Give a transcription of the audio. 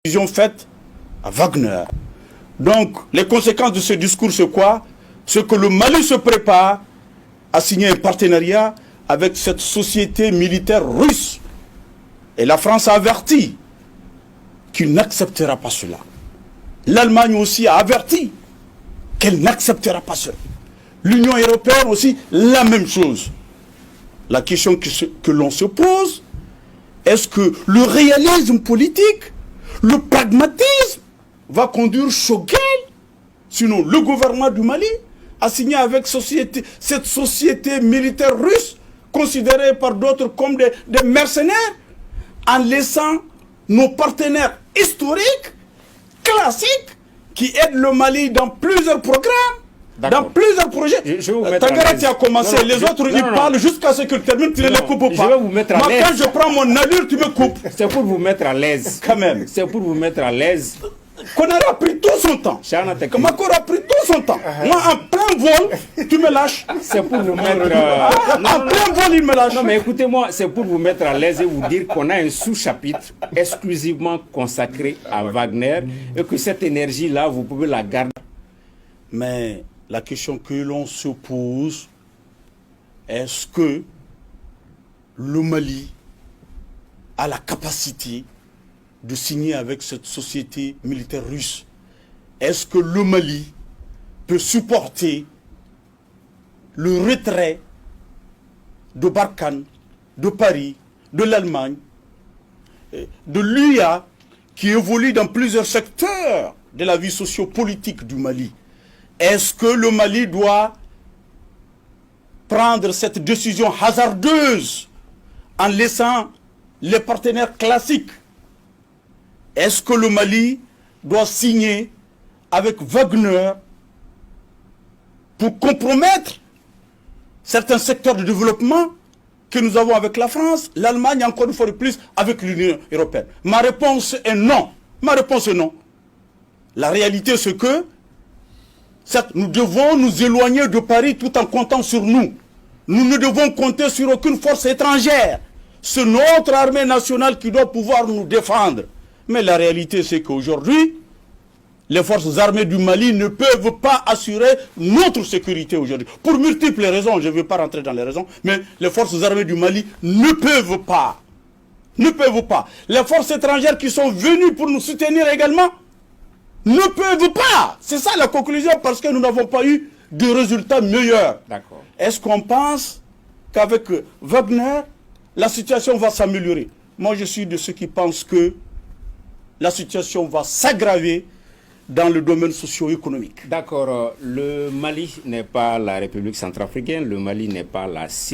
décision faite à Wagner. Donc, les conséquences de ce discours, c'est quoi? C'est que le Mali se prépare à signer un partenariat avec cette société militaire russe. Et la France a averti qu'il n'acceptera pas cela. L'Allemagne aussi a averti qu'elle n'acceptera pas cela. L'Union européenne aussi, la même chose. La question que l'on se pose, est-ce que le réalisme politique, le pragmatisme va conduire Choguel, sinon le gouvernement du Mali, à signer avec cette société militaire russe, considérée par d'autres comme des mercenaires, en laissant nos partenaires historiques, classiques, qui aident le Mali dans plusieurs programmes, dans plusieurs projets. Tangarati a commencé, les autres ils parlent jusqu'à ce que tu termines, tu ne les coupes pas. Je vais vous mettre à l'aise. Quand je prends mon allure, tu me coupes. C'est pour vous mettre à l'aise. Quand même. C'est pour vous mettre à l'aise. Konara a pris tout son temps. Kamakor a pris tout son temps. Moi, en plein vol, tu me lâches. C'est pour vous mettre... en plein vol, il me lâche. Non, mais écoutez-moi, c'est pour vous mettre à l'aise et vous dire qu'on a un sous-chapitre exclusivement consacré à Wagner et que cette énergie-là, vous pouvez la garder. Mais la question que l'on se pose, est-ce que le Mali a la capacité de signer avec cette société militaire russe? Est-ce que le Mali peut supporter le retrait de Barkhane, de Paris, de l'Allemagne, de l'UIA, qui évolue dans plusieurs secteurs de la vie sociopolitique du Mali? Est-ce que le Mali doit prendre cette décision hasardeuse en laissant les partenaires classiques? Est-ce que le Mali doit signer avec Wagner pour compromettre certains secteurs de développement que nous avons avec la France, l'Allemagne, encore une fois de plus, avec l'Union européenne? Ma réponse est non. Ma réponse est non. La réalité, c'est que, certes, nous devons nous éloigner de Paris tout en comptant sur nous. Nous ne devons compter sur aucune force étrangère. C'est notre armée nationale qui doit pouvoir nous défendre. Mais la réalité, c'est qu'aujourd'hui, les forces armées du Mali ne peuvent pas assurer notre sécurité aujourd'hui. Pour multiples raisons, je ne vais pas rentrer dans les raisons, mais les forces armées du Mali ne peuvent pas. Ne peuvent pas. Les forces étrangères qui sont venues pour nous soutenir également ne peuvent pas. C'est ça la conclusion, parce que nous n'avons pas eu de résultats meilleurs. Est-ce qu'on pense qu'avec Wagner, la situation va s'améliorer? Moi, je suis de ceux qui pensent que la situation va s'aggraver dans le domaine socio-économique. D'accord. Le Mali n'est pas la République centrafricaine, le Mali n'est pas la Syrie.